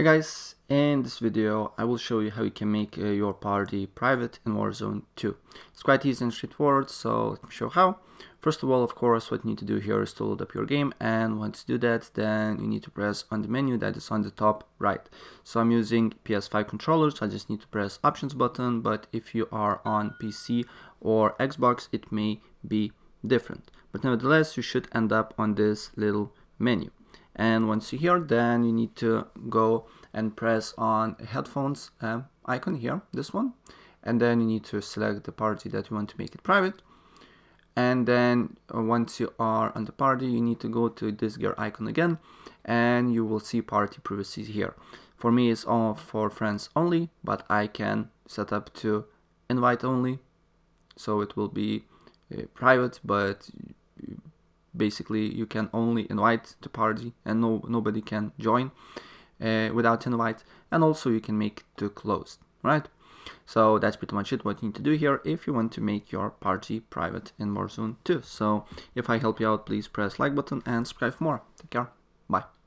Hey guys, in this video I will show you how you can make your party private in Warzone 2. It's quite easy and straightforward, so let me show how. First of all, of course, what you need to do here is to load up your game, and once you do that, then you need to press on the menu that is on the top right. So I'm using PS5 controllers, so I just need to press options button, but if you are on PC or Xbox, it may be different. But nevertheless, you should end up on this little menu. And once you're here, then you need to go and press on headphones icon here, this one, and then you need to select the party that you want to make it private. And then once you are on the party, you need to go to this gear icon again, and you will see party privacy here. For me, it's all for friends only, but I can set up to invite only, so it will be private, but basically you can only invite the party and nobody can join without invite. And also you can make it to closed, right? So that's pretty much it what you need to do here if you want to make your party private in Warzone 2. So if I help you out, please press like button and subscribe for more. Take care. Bye.